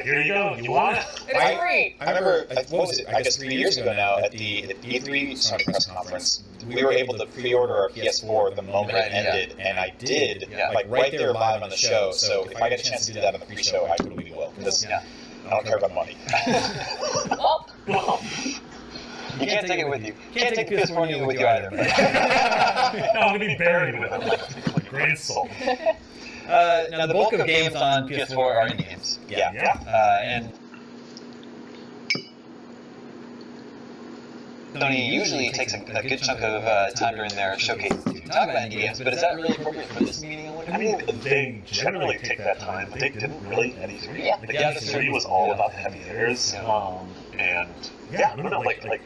Here you go. You want it? It's free. I remember, what was it? I guess 3 years ago now at the E3 Sony press conference, we were able to pre-order our PS4 the moment it ended, and I did, like right there live on the show. So if I get a chance to do that on the pre-show, I totally will. Because I don't care about money. Well, You can't take it with you. Can't take the PS4 with you either. I'm going to be buried with it like a great soul. Now, the bulk of games on PS4 are indie games. And Sony usually takes a good chunk of time during their showcase to talk about indie games, but is that really appropriate for this meeting? I mean, they generally take that time, but they didn't really at E3. Yeah. Like, E3 was all about the heavy hitters, and I don't know, like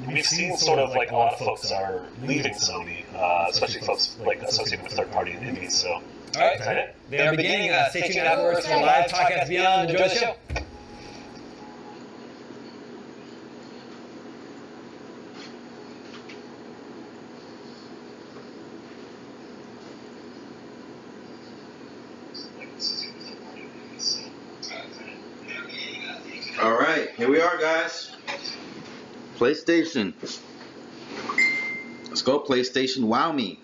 we've seen sort of like a lot of folks are leaving Sony, especially folks like associated with third-party and indies. So, all right, is that it? They are beginning. Stay tuned afterwards for live podcast beyond. Enjoy the show. All right, here we are, guys. PlayStation. Let's go, PlayStation. Wow me.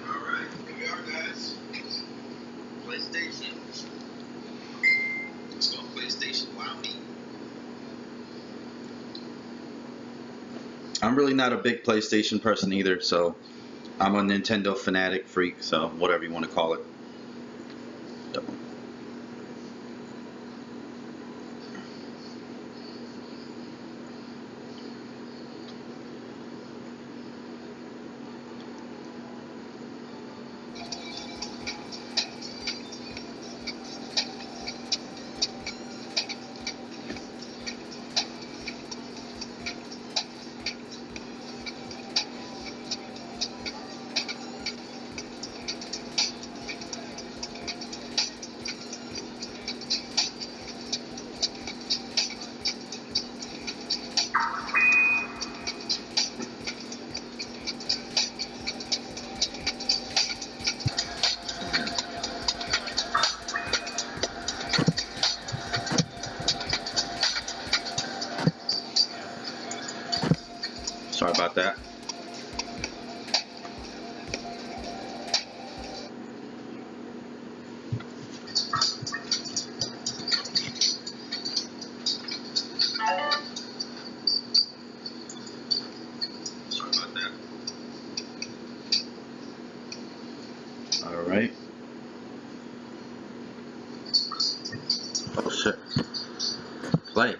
All right, here we are, guys. PlayStation. Let's go, PlayStation. Wow me. I'm really not a big PlayStation person either, so I'm a Nintendo fanatic freak, so whatever you want to call it. Yep. Sorry about that. All right. Oh shit. Play.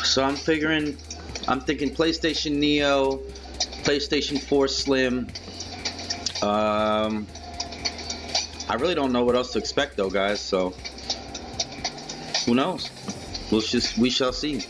So I'm thinking PlayStation Neo, PlayStation 4 Slim. I really don't know what else to expect though, guys, so who knows? We shall see.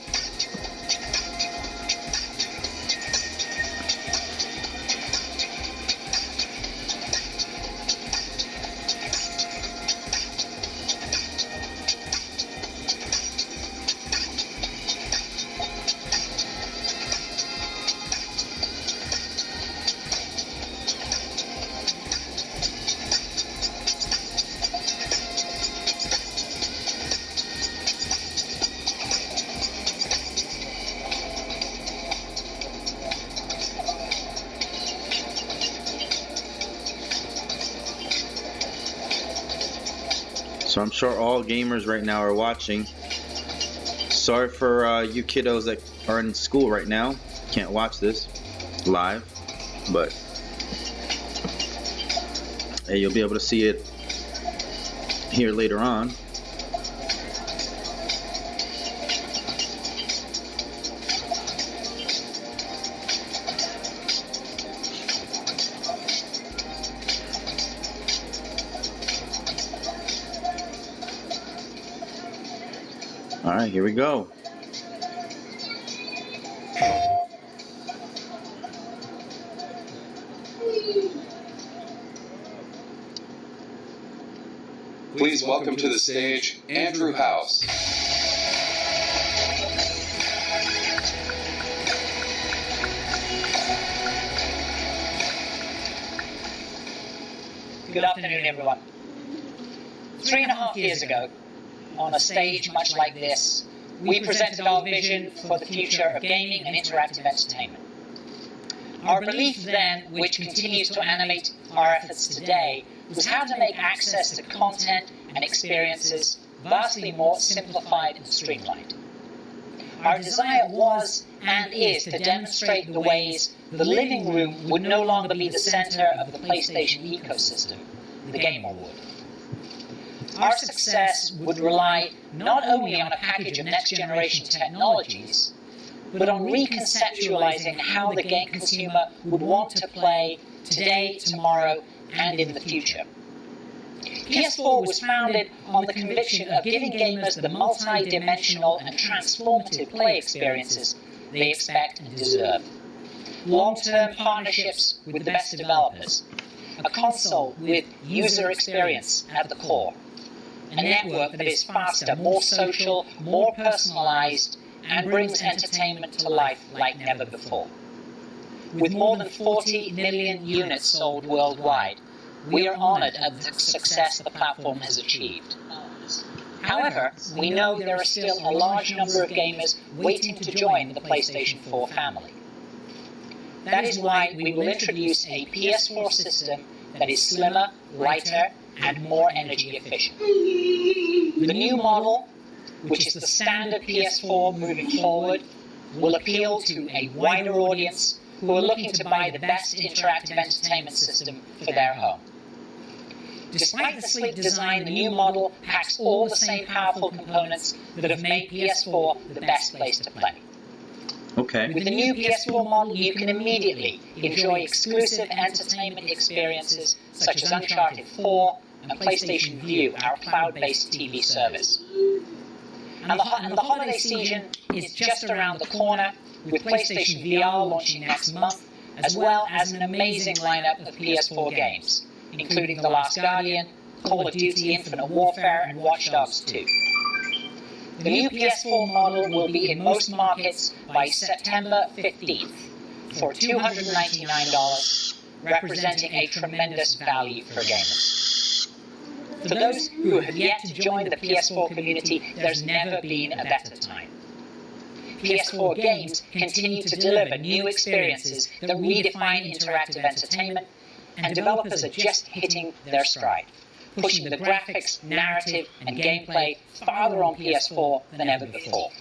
So I'm sure all gamers right now are watching. Sorry for you kiddos that are in school right now. can't watch this live, but hey, you'll be able to see it here later on. All right, here we go. Please welcome to the stage Andrew House. Good afternoon, everyone. 3.5 years ago, on a stage much like this, we presented our vision for the future of gaming and interactive entertainment. Our belief then, which continues to animate our efforts today, was how to make access to content and experiences vastly more simplified and streamlined. Our desire was and is to demonstrate the ways the living room would no longer be the center of the PlayStation ecosystem, the gamer would. Our success would rely not only on a package of next-generation technologies, but on reconceptualizing how the game consumer would want to play today, tomorrow, and in the future. PS4 was founded on the conviction of giving gamers the multi-dimensional and transformative play experiences they expect and deserve. Long-term partnerships with the best developers, a console with user experience at the core, a network that is faster, more social, more personalized, and brings entertainment to life like never before. With more than 40 million units sold worldwide, we are honored at the success the platform has achieved. However, we know there are still a large number of gamers waiting to join the PlayStation 4 family. That is why we will introduce a PS4 system that is slimmer, lighter, and more energy efficient. The new model, which is the standard PS4 moving forward, will appeal to a wider audience who are looking to buy the best interactive entertainment system for their home. Despite the sleek design, the new model packs all the same powerful components that have made PS4 the best place to play. Okay. With the new PS4 model, you can immediately enjoy exclusive entertainment experiences such as Uncharted 4 and PlayStation View, our cloud-based TV service. And the holiday season is just around the corner, with PlayStation VR launching next month, as well as an amazing lineup of PS4 games, including The Last Guardian, Call of Duty Infinite Warfare, and Watch Dogs 2. The new PS4 model will be in most markets by September 15th for $299, representing a tremendous value for gamers. For those who have yet to join the PS4 community, there's never been a better time. PS4 games continue to deliver new experiences that redefine interactive entertainment, and developers are just hitting their stride, pushing the graphics, narrative, and gameplay farther on PS4 than ever before.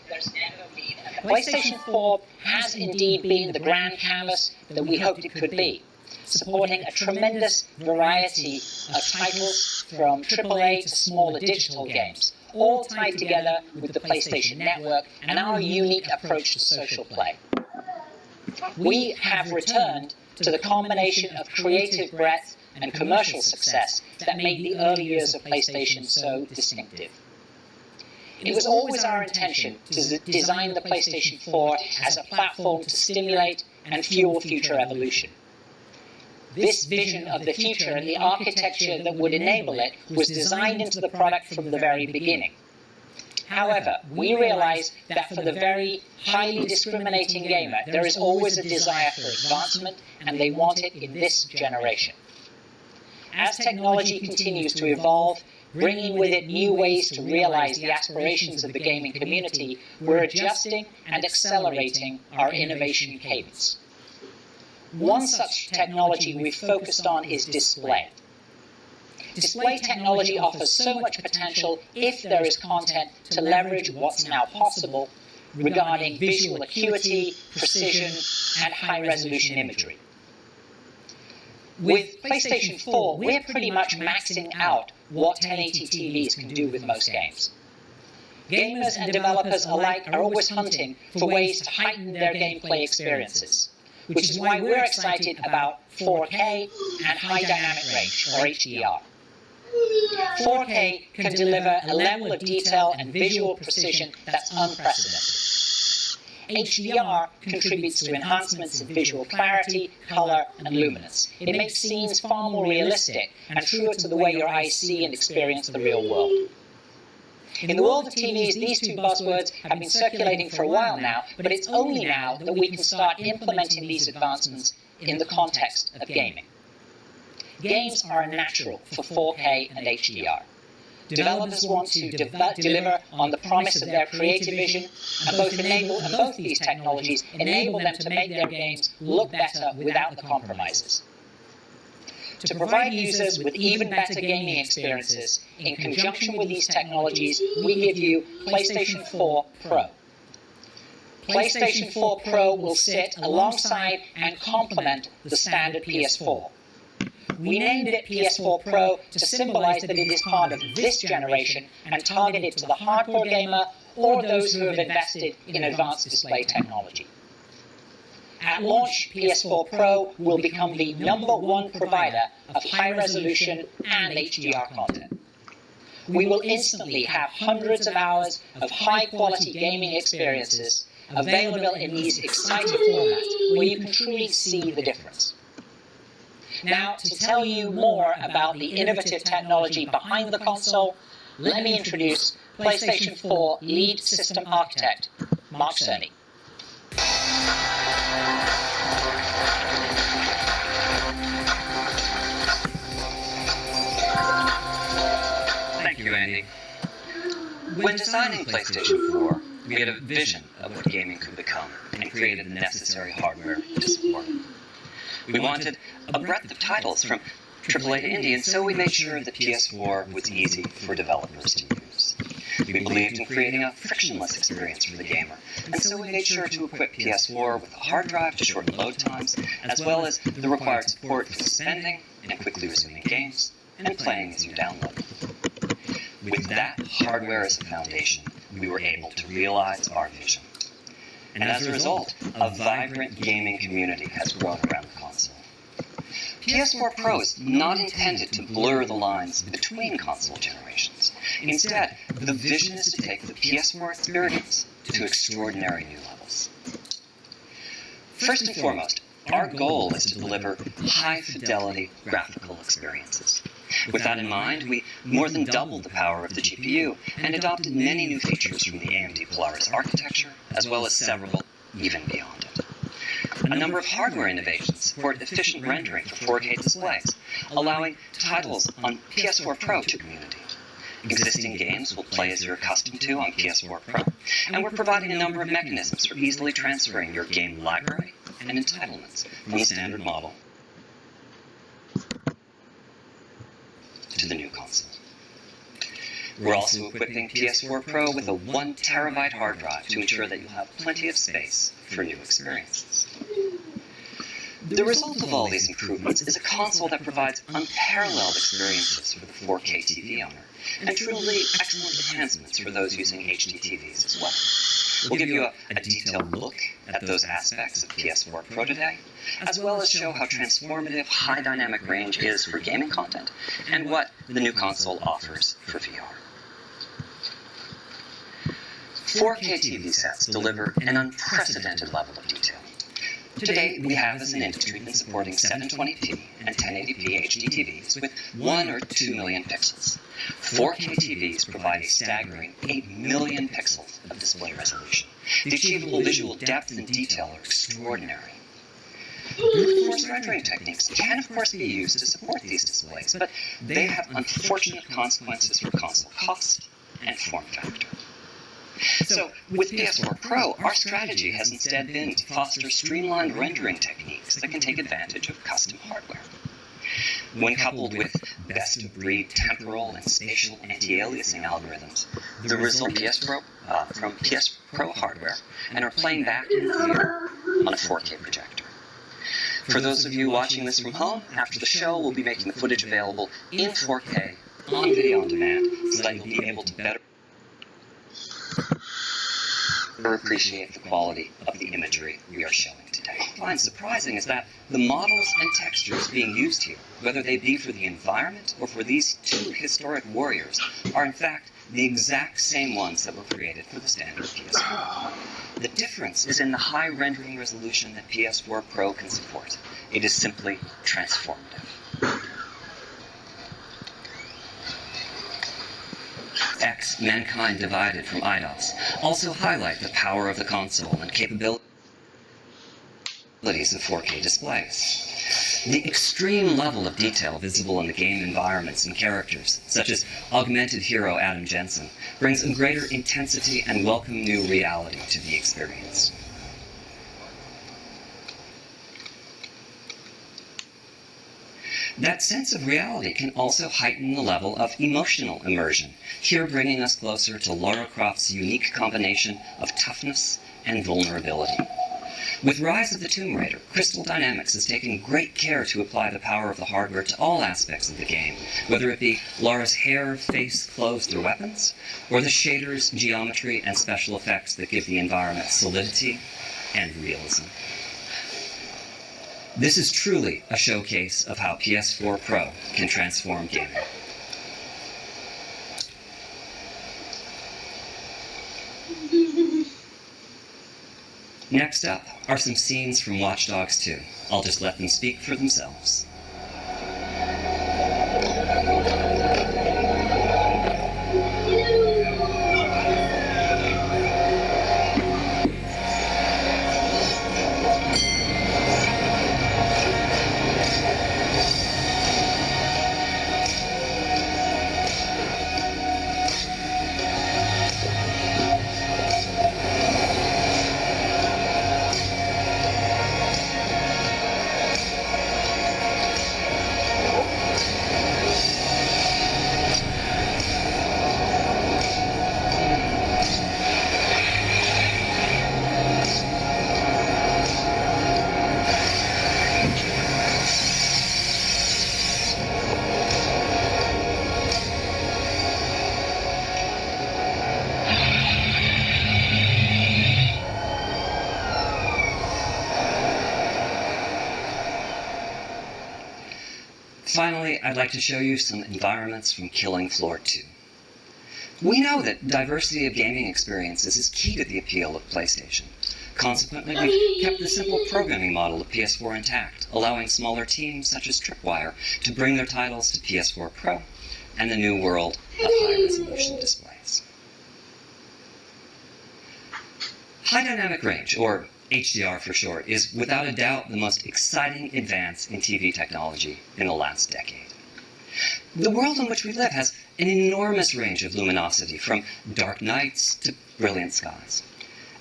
PlayStation 4 has indeed been the grand canvas that we hoped it could be, supporting a tremendous variety of titles from AAA to smaller digital games, all tied together with the PlayStation Network and our unique approach to social play. We have returned to the combination of creative breadth and commercial success that made the early years of PlayStation so distinctive. It was always our intention to design the PlayStation 4 as a platform to stimulate and fuel future evolution. This vision of the future and the architecture that would enable it was designed into the product from the very beginning. However, we realize that for the very highly discriminating gamer, there is always a desire for advancement, and they want it in this generation. As technology continues to evolve, bringing with it new ways to realize the aspirations of the gaming community, we're adjusting and accelerating our innovation cadence. One such technology we've focused on is display. Display technology offers so much potential if there is content to leverage what's now possible, regarding visual acuity, precision, and high-resolution imagery. With PlayStation 4, we're pretty much maxing out what 1080 TVs can do with most games. Gamers and developers alike are always hunting for ways to heighten their gameplay experiences, which is why we're excited about 4K and high dynamic range, or HDR. 4K can deliver a level of detail and visual precision that's unprecedented. HDR contributes to enhancements in visual clarity, color, and luminance. It makes scenes far more realistic and truer to the way your eyes see and experience the real world. In the world of TVs, these two buzzwords have been circulating for a while now, but it's only now that we can start implementing these advancements in the context of gaming. Games are a natural for 4K and HDR. Developers want to deliver on the promise of their creative vision, and both these technologies enable them to make their games look better without the compromises. To provide users with even better gaming experiences, in conjunction with these technologies, we give you PlayStation 4 Pro. PlayStation 4 Pro will sit alongside and complement the standard PS4. We named it PS4 Pro to symbolize that it is part of this generation and targeted to the hardcore gamer or those who have invested in advanced display technology. At launch, PS4 Pro will become the #1 provider of high-resolution and HDR content. We will instantly have hundreds of hours of high-quality gaming experiences available in these exciting formats where you can truly see the difference. Now, to tell you more about the innovative technology behind the console, let me introduce PlayStation 4 lead system architect, Mark Cerny. Thank you, Andy. When designing PlayStation 4, we had a vision of what gaming could become and created the necessary hardware to support it. We wanted a breadth of titles from AAA to indie, and so we made sure that PS4 was easy for developers to use. We believed in creating a frictionless experience for the gamer, and so we made sure to equip PS4 with a hard drive to shorten load times, as well as the required support for suspending and quickly resuming games and playing as you download. With that hardware as a foundation, we were able to realize our vision. And as a result, a vibrant gaming community has grown around the console. PS4 Pro is not intended to blur the lines between console generations. Instead, the vision is to take the PS4 experience to extraordinary new levels. First and foremost, our goal is to deliver high-fidelity graphical experiences. With that in mind, we more than doubled the power of the GPU and adopted many new features from the AMD Polaris architecture, as well as several even beyond it. A number of hardware innovations support efficient rendering for 4K displays, allowing titles on PS4 Pro to community. Existing games will play as you're accustomed to on PS4 Pro, and we're providing a number of mechanisms for easily transferring your game library and entitlements from the standard model to the new console. We're also equipping PS4 Pro with a 1 terabyte hard drive to ensure that you'll have plenty of space for new experiences. The result of all these improvements is a console that provides unparalleled experiences for the 4K TV owner, and truly excellent enhancements for those using HD TVs as well. We'll give you a detailed look at those aspects of PS4 Pro today, as well as show how transformative high dynamic range is for gaming content, and what the new console offers for VR. 4K TV sets deliver an unprecedented level of detail. Today, we have as an industry been supporting 720p and 1080p HD TVs with 1 or 2 million pixels. 4K TVs provide a staggering 8 million pixels of display resolution. The achievable visual depth and detail are extraordinary. Brute force rendering techniques can, of course, be used to support these displays, but they have unfortunate consequences for console cost and form factor. So, with PS4 Pro, our strategy has instead been to foster streamlined rendering techniques that can take advantage of custom hardware. When coupled with best-of-breed temporal and spatial anti-aliasing algorithms, the result from PS Pro hardware and are playing back in theater on a 4K projector. For those of you watching this from home, after the show, we'll be making the footage available in 4K on video on demand so that you'll be able to better appreciate the quality of the imagery we are showing today. What I find surprising is that the models and textures being used here, whether they be for the environment or for these two historic warriors, are in fact the exact same ones that were created for the standard PS4. The difference is in the high rendering resolution that PS4 Pro can support. It is simply transformative. X, Mankind Divided from IDOS also highlight the power of the console and capabilities of 4K displays. The extreme level of detail visible in the game environments and characters, such as augmented hero Adam Jensen, brings a greater intensity and welcome new reality to the experience. That sense of reality can also heighten the level of emotional immersion, here bringing us closer to Lara Croft's unique combination of toughness and vulnerability. With Rise of the Tomb Raider, Crystal Dynamics has taken great care to apply the power of the hardware to all aspects of the game, whether it be Lara's hair, face, clothes, or weapons, or the shaders, geometry, and special effects that give the environment solidity and realism. This is truly a showcase of how PS4 Pro can transform gaming. Next up are some scenes from Watch Dogs 2. I'll just let them speak for themselves. Finally, I'd like to show you some environments from Killing Floor 2. We know that diversity of gaming experiences is key to the appeal of PlayStation. Consequently, we've kept the simple programming model of PS4 intact, allowing smaller teams such as Tripwire to bring their titles to PS4 Pro and the new world of high-resolution displays. High Dynamic Range, or HDR for short, is without a doubt the most exciting advance in TV technology in the last decade. The world in which we live has an enormous range of luminosity, from dark nights to brilliant skies.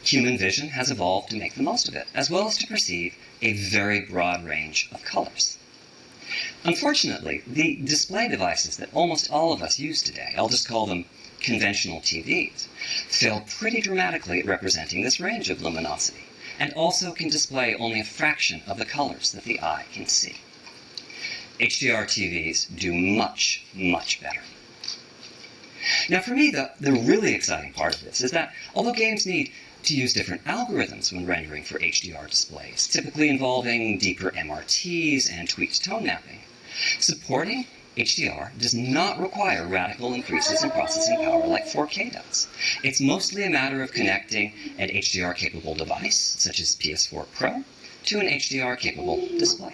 Human vision has evolved to make the most of it, as well as to perceive a very broad range of colors. Unfortunately, the display devices that almost all of us use today, I'll just call them conventional TVs, fail pretty dramatically at representing this range of luminosity, and also can display only a fraction of the colors that the eye can see. HDR TVs do much, much better. Now for me, the really exciting part of this is that although games need to use different algorithms when rendering for HDR displays, typically involving deeper MRTs and tweaked tone mapping, supporting HDR does not require radical increases in processing power like 4K does. It's mostly a matter of connecting an HDR-capable device, such as PS4 Pro, to an HDR-capable display.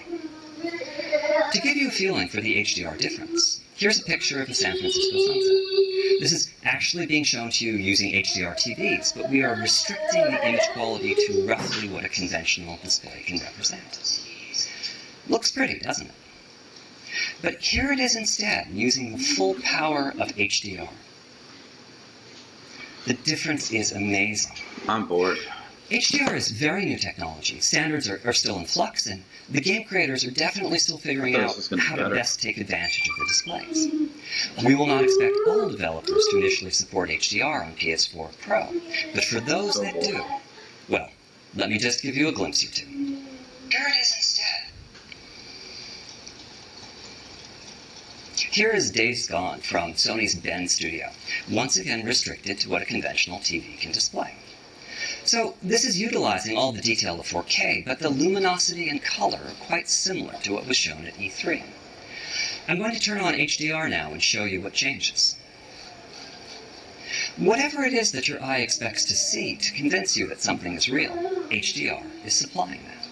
To give you a feeling for the HDR difference, here's a picture of the San Francisco sunset. This is actually being shown to you using HDR TVs, but we are restricting the image quality to roughly what a conventional display can represent. Looks pretty, doesn't it? But here it is instead, using the full power of HDR. The difference is amazing. I'm bored. HDR is very new technology. Standards are still in flux, and the game creators are definitely still figuring out how to best take advantage of the displays. We will not expect all developers to initially support HDR on PS4 Pro, but for those that do, well, let me just give you a glimpse or two. Here it is instead. Here is Days Gone from Sony's Bend studio, once again restricted to what a conventional TV can display. So this is utilizing all the detail of 4K, but the luminosity and color are quite similar to what was shown at E3. I'm going to turn on HDR now and show you what changes. Whatever it is that your eye expects to see to convince you that something is real, HDR is supplying that.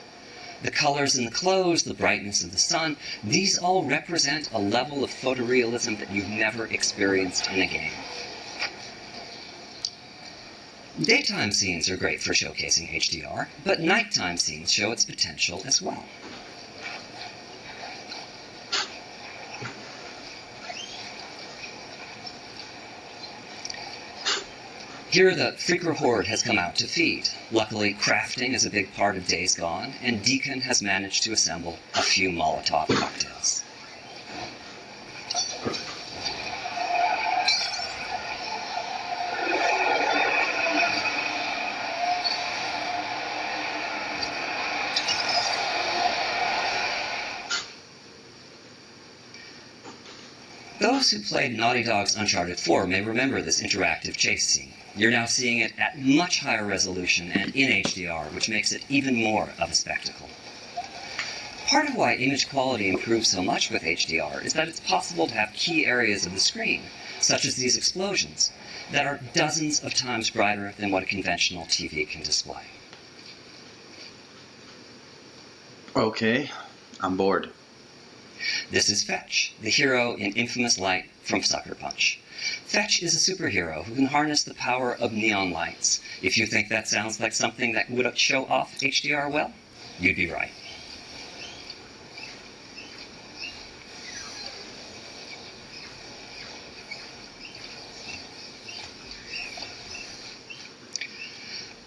The colors in the clothes, the brightness of the sun, these all represent a level of photorealism that you've never experienced in a game. Daytime scenes are great for showcasing HDR, but nighttime scenes show its potential as well. Here the Freaker Horde has come out to feed. Luckily, crafting is a big part of Days Gone, and Deacon has managed to assemble a few Molotov cocktails. Those who played Naughty Dog's Uncharted 4 may remember this interactive chase scene. You're now seeing it at much higher resolution and in HDR, which makes it even more of a spectacle. Part of why image quality improves so much with HDR is that it's possible to have key areas of the screen, such as these explosions, that are dozens of times brighter than what a conventional TV can display. Okay, I'm bored. This is Fetch, the hero in Infamous Light from Sucker Punch. Fetch is a superhero who can harness the power of neon lights. If you think that sounds like something that would show off HDR well, you'd be right.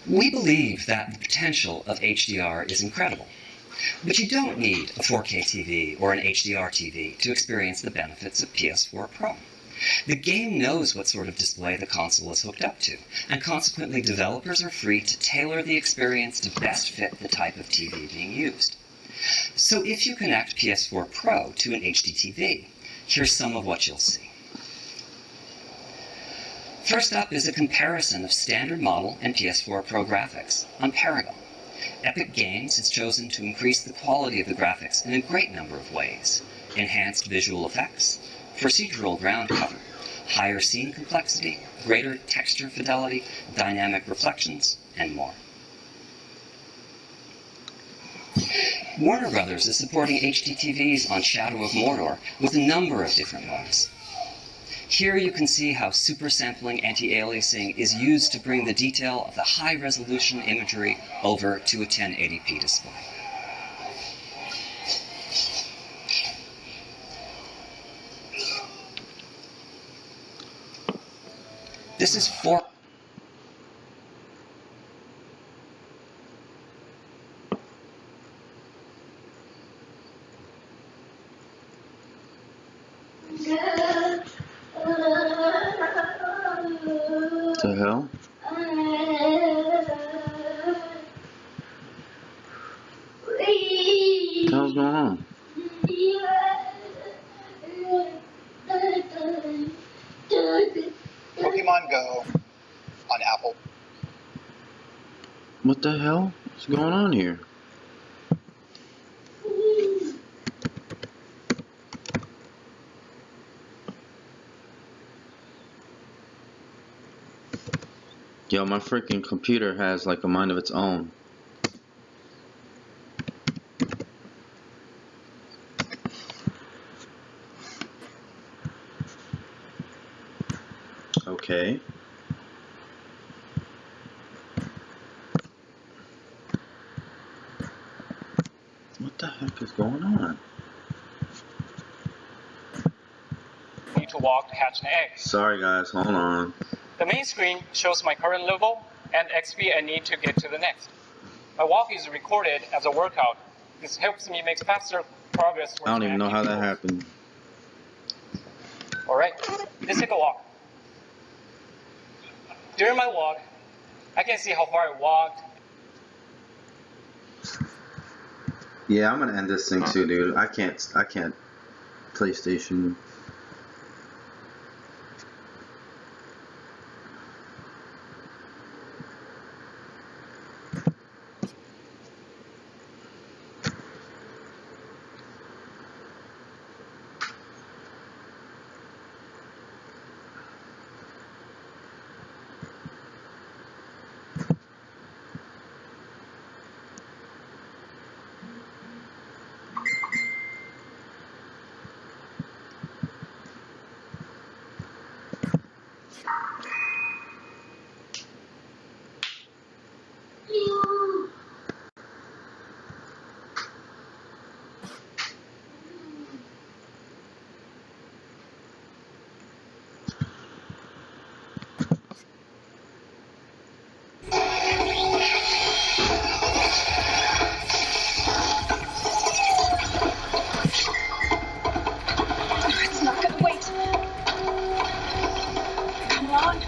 We believe that the potential of HDR is incredible. But you don't need a 4K TV or an HDR TV to experience the benefits of PS4 Pro. The game knows what sort of display the console is hooked up to, and consequently developers are free to tailor the experience to best fit the type of TV being used. So if you connect PS4 Pro to an HD TV, here's some of what you'll see. First up is a comparison of standard model and PS4 Pro graphics on Paragon. Epic Games has chosen to increase the quality of the graphics in a great number of ways. Enhanced visual effects, procedural ground cover, higher scene complexity, greater texture fidelity, dynamic reflections, and more. Warner Brothers is supporting HD TVs on Shadow of Mordor with a number of different modes. Here you can see how supersampling anti-aliasing is used to bring the detail of the high-resolution imagery over to a 1080p display. This is The hell? What the hell's going on? Pokemon Go on Apple. What the hell is going on here? Yo, my freaking computer has like a mind of its own. Okay. What the heck is going on? Need to walk to hatch an egg. Sorry guys, hold on. The main screen shows my current level and XP I need to get to the next. My walk is recorded as a workout. This helps me make faster progress. I don't even know how that happened. All right, let's take a walk. During my walk, I can see how far I walked. Yeah, I'm gonna end this thing too, dude. I can't PlayStation. It's not gonna wait. Come on.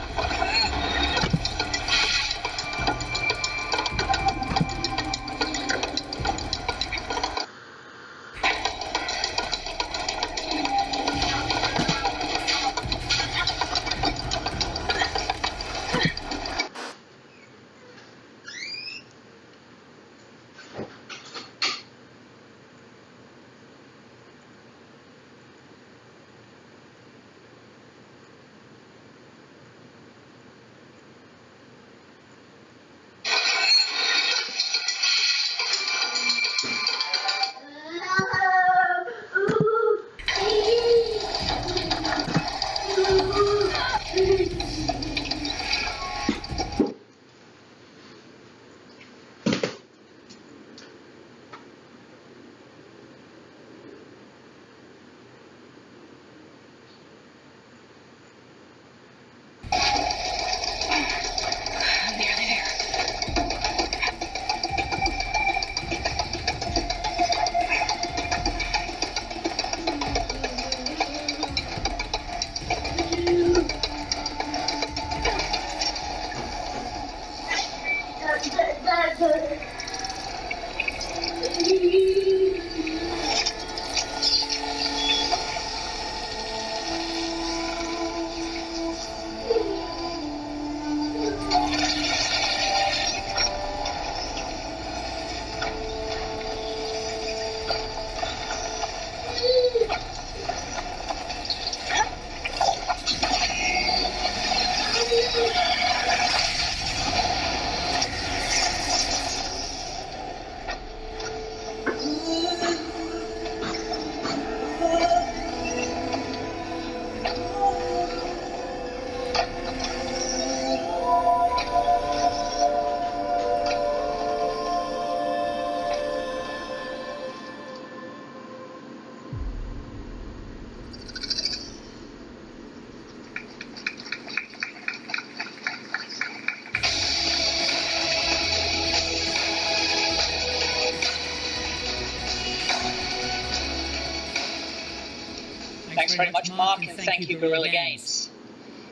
Thanks very much, Mark, and thank you, Guerrilla Games.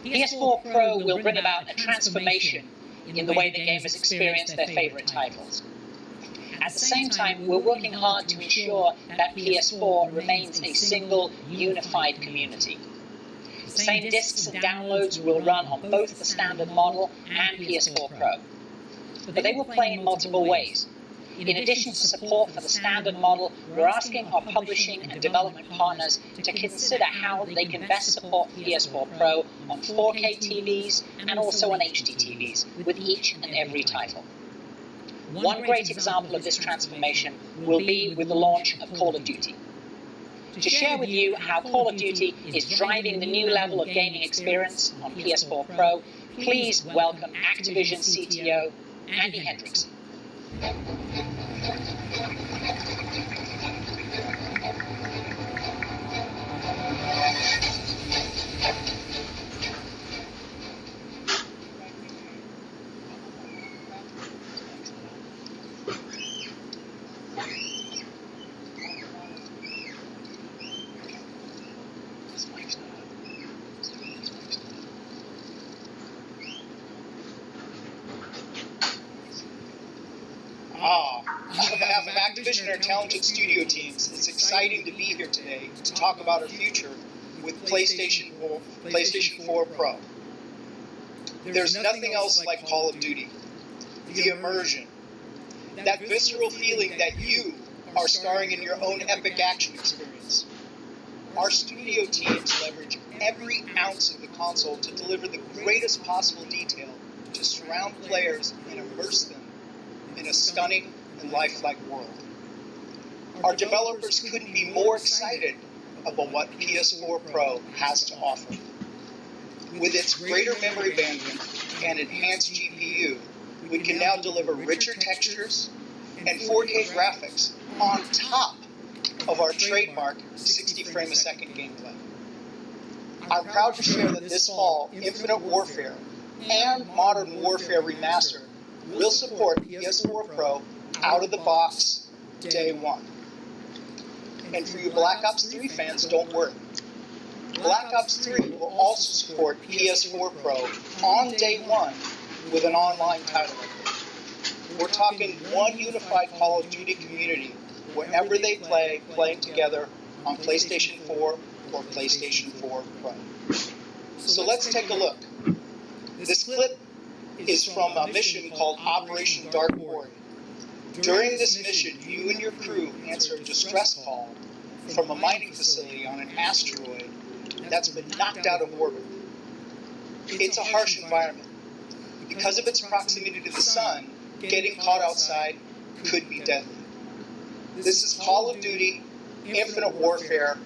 PS4 Pro will bring about a transformation in the way that gamers experience their favorite titles. At the same time, we're working hard to ensure that PS4 remains a single, unified community. The same discs and downloads will run on both the standard model and PS4 Pro, but they will play in multiple ways. In addition to support for the standard model, we're asking our publishing and development partners to consider how they can best support PS4 Pro on 4K TVs and also on HD TVs with each and every title. One great example of this transformation will be with the launch of Call of Duty. To share with you how Call of Duty is driving the new level of gaming experience on PS4 Pro, please welcome Activision CTO Andy Hendricks. Activision and our talented studio teams, it's exciting to be here today to talk about our future with PlayStation 4 Pro. There's nothing else like Call of Duty. The immersion, that visceral feeling that you are starring in your own epic action experience. Our studio teams leverage every ounce of the console to deliver the greatest possible detail to surround players and immerse them in a stunning and lifelike world. Our developers couldn't be more excited about what PS4 Pro has to offer. With its greater memory bandwidth and enhanced GPU, we can now deliver richer textures and 4K graphics on top of our trademark 60 frame a second gameplay. I'm proud to share that this fall, Infinite Warfare and Modern Warfare Remastered will support PS4 Pro out of the box day one. And for you Black Ops 3 fans, don't worry. Black Ops 3 will also support PS4 Pro on day one with an online title update. We're talking one unified Call of Duty community wherever they play, playing together on PlayStation 4 or PlayStation 4 Pro. So let's take a look. This clip is from a mission called Operation Dark Warrior. During this mission, you and your crew answer a distress call from a mining facility on an asteroid that's been knocked out of orbit. It's a harsh environment. Because of its proximity to the sun, getting caught outside could be deadly. This is Call of Duty Infinite Warfare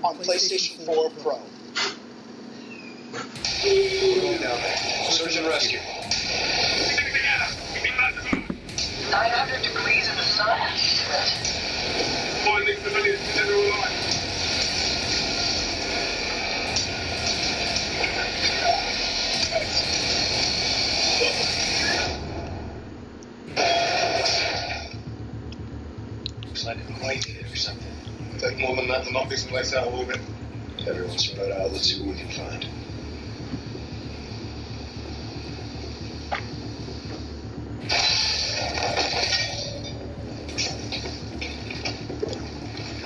on PlayStation 4 Pro. Going down there. Search and rescue. 900 degrees in the sun. Finding civilians dead or alive. Looks like a quite hit or something. Take more than that to knock this place out of orbit. Everyone spread out. Let's see what we can find.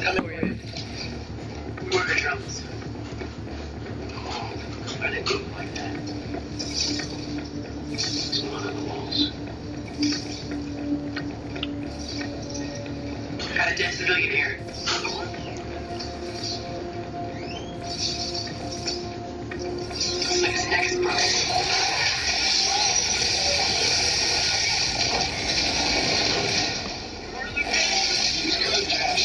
Come over here. Work drums. I didn't look like that. It's one of the walls. Got a dead civilian here. Looks like his neck is broken. He's good, Josh.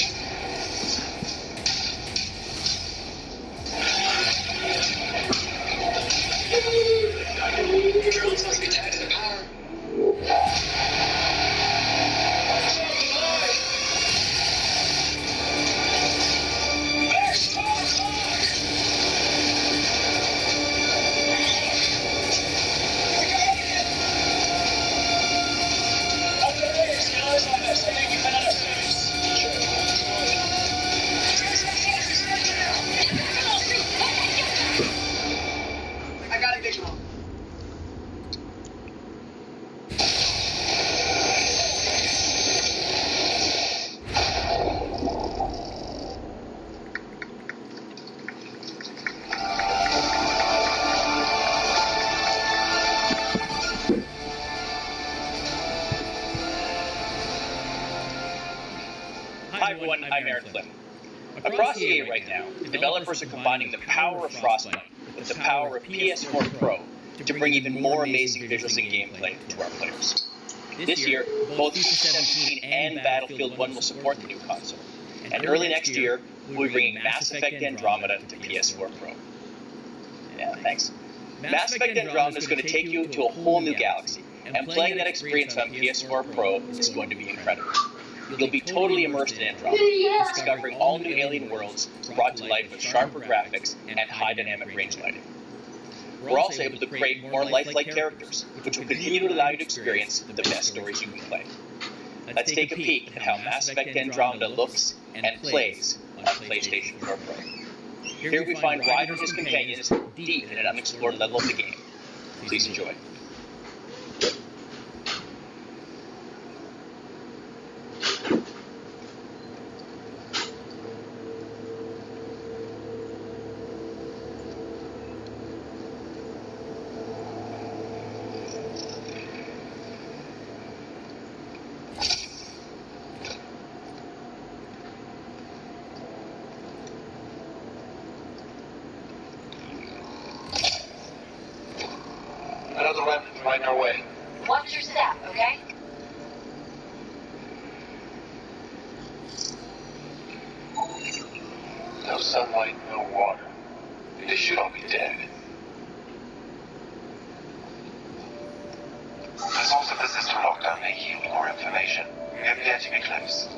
The drones must be tied to the power. I got a visual. Hi everyone, I'm Aaron Flynn. Across EA right now, developers are combining the power of Frostbite with the power of PS4 Pro to bring even more amazing visuals and gameplay to our players. This year, both FIFA 17 and Battlefield 1 will support the new console, and early next year, we'll be bringing Mass Effect Andromeda to PS4 Pro. Yeah, thanks. Mass Effect Andromeda is going to take you to a whole new galaxy, and playing that experience on PS4 Pro is going to be incredible. You'll be totally immersed in Andromeda, discovering all new alien worlds brought to life with sharper graphics and high dynamic range lighting. We're also able to create more lifelike characters, which will continue to allow you to experience the best stories you can play. Let's take a peek at how Mass Effect Andromeda looks and plays on PlayStation 4 Pro. Here we find Ryder and his companions deep in an unexplored level of the game. Please enjoy. No sunlight, no water. They should all be dead. The source of the system lockdown may yield more information. We have yet to be close.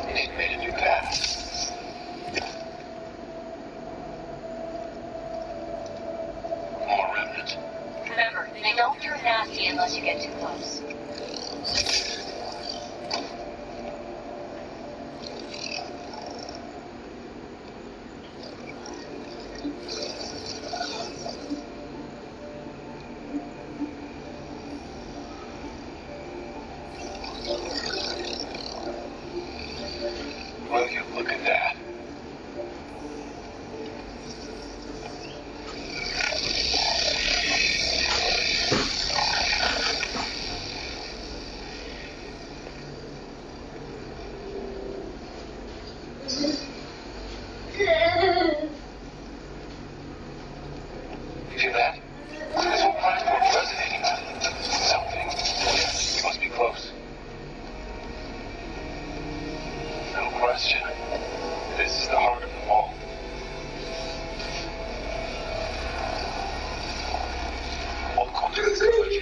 It made a new path. More remnant. Remember, they don't turn nasty unless you get too close. Will you look at that? You feel that? This whole platform resonating with something. We must be close. No question. This is the heart of them all. Welcome to the technology.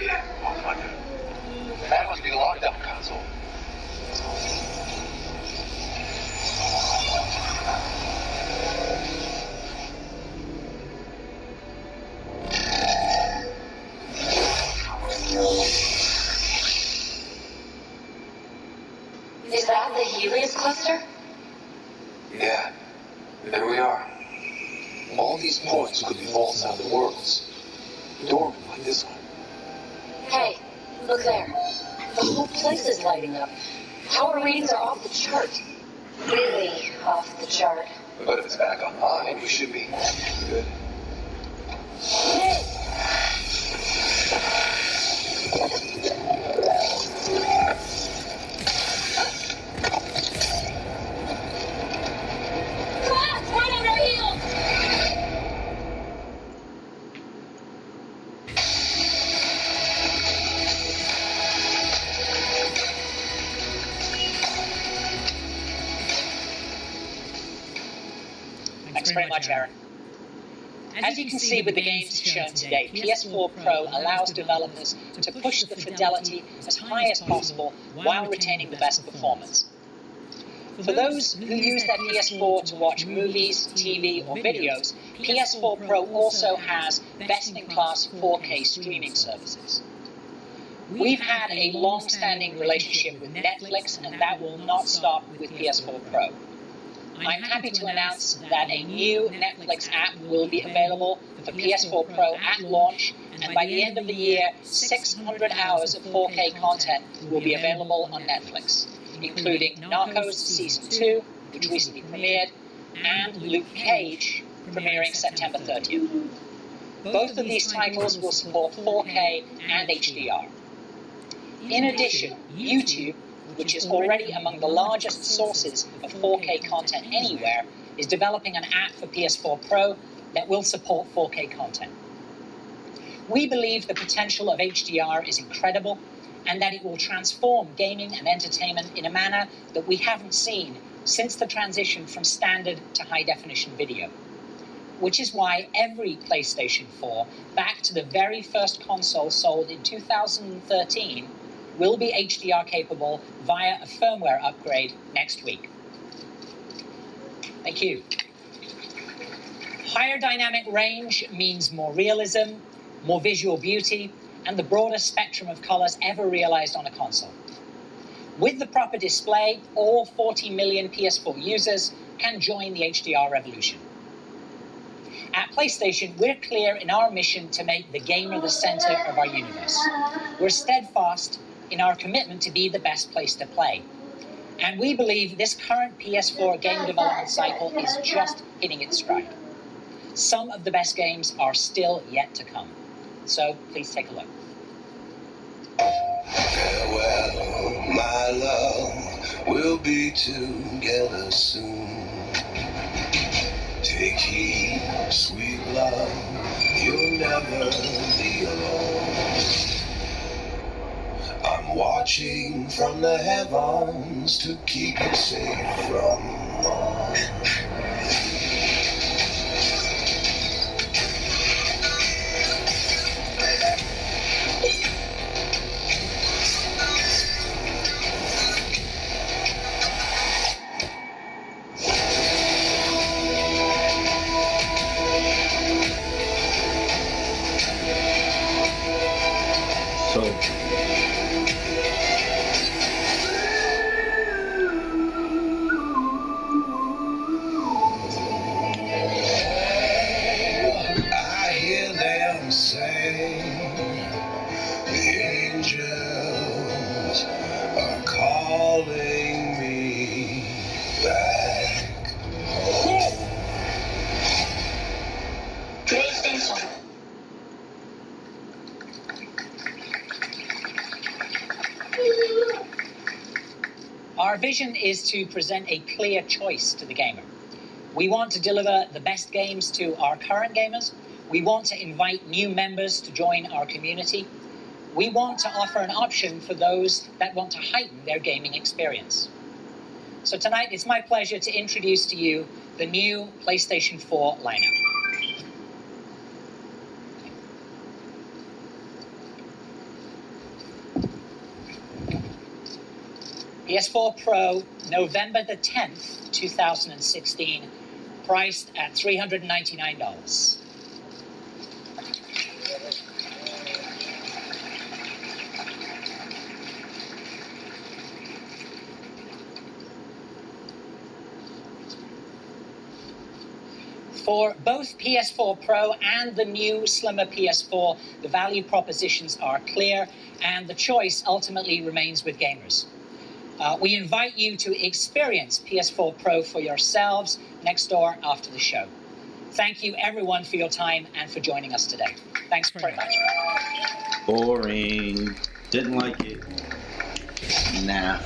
That must be the lockdown console. Is that the Helios cluster? Yeah, there we are. All these points could be vaults out of the worlds. Dormant like this one. Hey, look there. The whole place is lighting up. Power readings are off the chart. Really off the chart. But if it's back online, we should be good. Hey! Class, right on our heels! Thanks very much, Aaron. As you can see with the games shown today, PS4 Pro allows developers to push the fidelity as high as possible while retaining the best performance. For those who use their PS4 to watch movies, TV, or videos, PS4 Pro also has best-in-class 4K streaming services. We've had a long-standing relationship with Netflix, and that will not stop with PS4 Pro. I'm happy to announce that a new Netflix app will be available for PS4 Pro at launch, and by the end of the year, 600 hours of 4K content will be available on Netflix, including Narcos Season 2, which recently premiered, and Luke Cage, premiering September 30th. Both of these titles will support 4K and HDR. In addition, YouTube, which is already among the largest sources of 4K content anywhere, is developing an app for PS4 Pro that will support 4K content. We believe the potential of HDR is incredible, and that it will transform gaming and entertainment in a manner that we haven't seen since the transition from standard to high-definition video. Which is why every PlayStation 4, back to the very first console sold in 2013, will be HDR capable via a firmware upgrade next week. Thank you. Higher dynamic range means more realism, more visual beauty, and the broadest spectrum of colors ever realized on a console. With the proper display, all 40 million PS4 users can join the HDR revolution. At PlayStation, we're clear in our mission to make the gamer the center of our universe. We're steadfast in our commitment to be the best place to play. And we believe this current PS4 game development cycle is just hitting its stride. Some of the best games are still yet to come. So please take a look. Farewell, my love, we'll be together soon. Take heed, sweet love, you'll never be alone. I'm I'm watching from the heavens to keep you safe from harm. I hear them say the angels are calling me back home. PlayStation. Our vision is to present a clear choice to the gamer. We want to deliver the best games to our current gamers. We want to invite new members to join our community. We want to offer an option for those that want to heighten their gaming experience. So tonight, it's my pleasure to introduce to you the new PlayStation 4 lineup. PS4 Pro, November the 10th, 2016, priced at $399. For both PS4 Pro and the new slimmer PS4, the value propositions are clear, and the choice ultimately remains with gamers. We invite you to experience PS4 Pro for yourselves next door after the show. Thank you, everyone, for your time and for joining us today. Thanks very much. Boring. Didn't like it. Nah.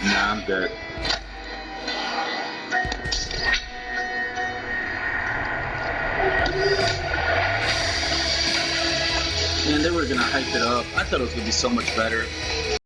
Nah, I'm good. Man, they were gonna hype it up. I thought it was gonna be so much better.